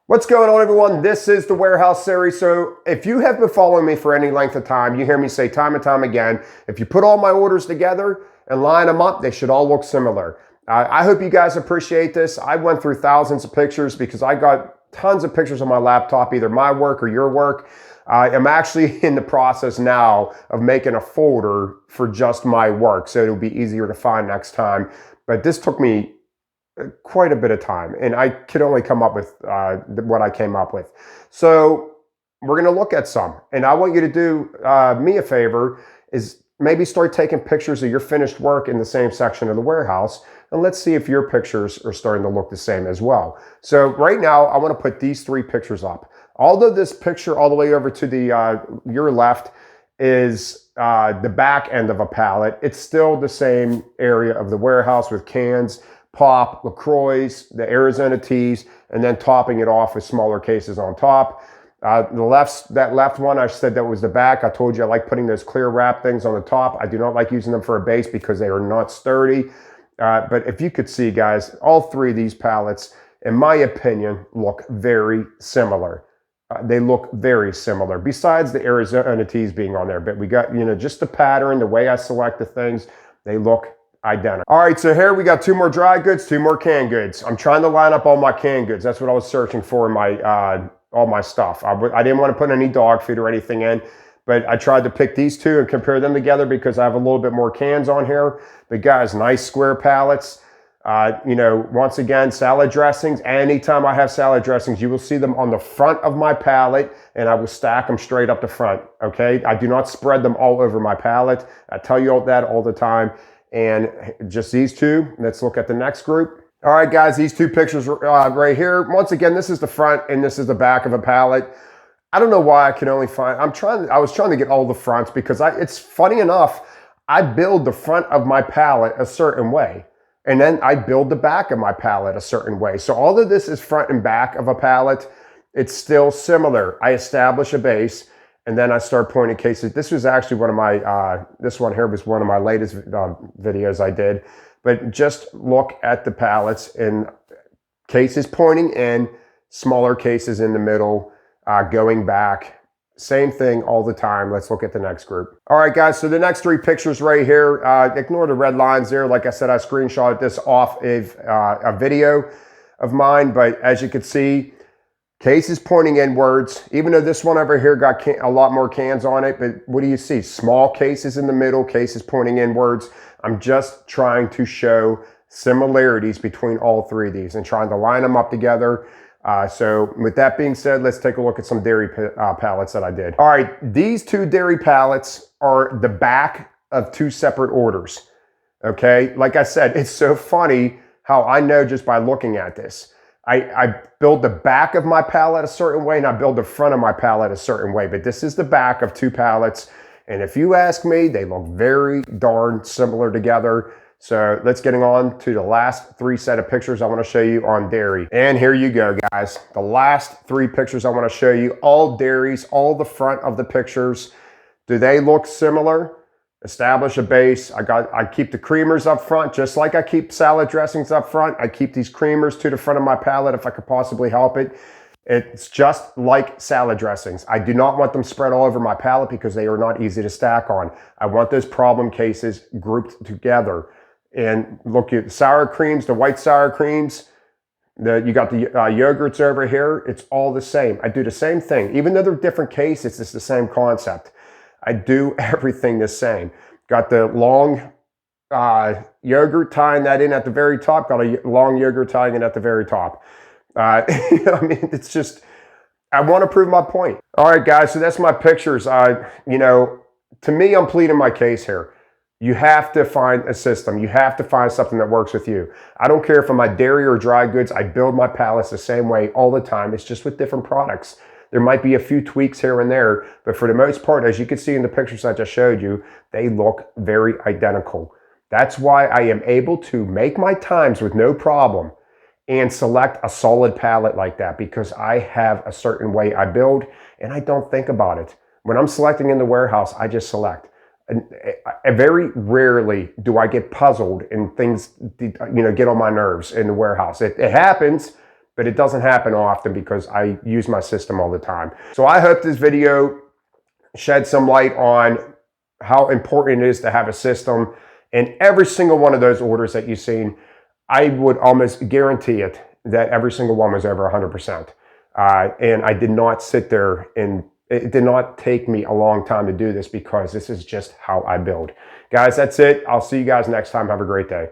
What's going on, everyone? This is the Warehouse Series. So if you have been following me for any length of time, you hear me say time and time again, if you put all my orders together and line them up, they should all look similar. I hope you guys appreciate this. I went through thousands of pictures because I got tons of pictures on my laptop, either my work or your work. I am actually in the process now of making a folder for just my work, so it'll be easier to find next time. But this took me quite a bit of time, and I could only come up with what I came up with. So we're going to look at some, and I want you to do me a favor, is maybe start taking pictures of your finished work in the same section of the warehouse, and let's see if your pictures are starting to look the same as well. So right now, I want to put these three pictures up. Although this picture all the way over to the your left is the back end of a pallet, it's still the same area of the warehouse with cans, pop, LaCroix, the Arizona teas, and then topping it off with smaller cases on top. That left one, I said that was the back. I told you I like putting those clear wrap things on the top. I do not like using them for a base because they are not sturdy. But if you could see, guys, all three of these pallets, in my opinion, look very similar. They look very similar, besides the Arizona teas being on there. But we got, just the pattern, the way I select the things, they look identical. All right, so here we got two more dry goods, two more canned goods. I'm trying to line up all my canned goods. That's what I was searching for in my all my stuff. I didn't want to put any dog food or anything in, but I tried to pick these two and compare them together because I have a little bit more cans on here. But guys, nice square pallets. Once again, salad dressings. Anytime I have salad dressings, you will see them on the front of my pallet, and I will stack them straight up the front, okay? I do not spread them all over my pallet. I tell you all that all the time. And just these two. Let's look at the next group. All right, guys, these two pictures right here. Once again, this is the front and this is the back of a pallet. I don't know why I can only find, I was trying to get all the fronts because it's funny enough, I build the front of my pallet a certain way. And then I build the back of my pallet a certain way. So although this is front and back of a pallet, it's still similar. I establish a base, and then I start pointing cases. This was actually one of my, this one here was one of my latest videos I did. But just look at the pallets in cases pointing in, smaller cases in the middle, going back. Same thing all the time. Let's look at the next group. All right, guys, so the next three pictures right here, ignore the red lines there. Like I said, I screenshotted this off of a video of mine, but as you can see, cases pointing inwards, even though this one over here got a lot more cans on it, but what do you see? Small cases in the middle, cases pointing inwards. I'm just trying to show similarities between all three of these and trying to line them up together. So with that being said, let's take a look at some dairy pallets that I did. All right, these two dairy pallets are the back of two separate orders, okay? Like I said, it's so funny how I know just by looking at this. I build the back of my pallet a certain way, and I build the front of my pallet a certain way, but this is the back of two pallets, and if you ask me, they look very darn similar together. So let's get on to the last three set of pictures I want to show you on dairy. And here you go, guys. The last three pictures I want to show you, all dairies, all the front of the pictures. Do they look similar? Establish a base. I keep the creamers up front, just like I keep salad dressings up front. I keep these creamers to the front of my pallet if I could possibly help it. It's just like salad dressings. I do not want them spread all over my pallet because they are not easy to stack on. I want those problem cases grouped together. And look at sour creams, the white sour creams. You got the yogurts over here. It's all the same. I do the same thing. Even though they're different cases, it's the same concept. I do everything the same. Got the long yogurt, tying that in at the very top. Got a long yogurt tying it at the very top. I mean, it's just, I want to prove my point. All right, guys, so that's my pictures. To me, I'm pleading my case here. You have to find a system. You have to find something that works with you. I don't care if I'm my dairy or dry goods. I build my pallets the same way all the time. It's just with different products. There might be a few tweaks here and there, but for the most part, as you can see in the pictures I just showed you, they look very identical. That's why I am able to make my times with no problem and select a solid pallet like that, because I have a certain way I build and I don't think about it. When I'm selecting in the warehouse, I just select. And very rarely do I get puzzled and things, get on my nerves in the warehouse. It happens, but it doesn't happen often because I use my system all the time. So I hope this video shed some light on how important it is to have a system. And every single one of those orders that you've seen, I would almost guarantee it that every single one was over 100%. And I did not sit there, and it did not take me a long time to do this because this is just how I build. Guys, that's it. I'll see you guys next time. Have a great day.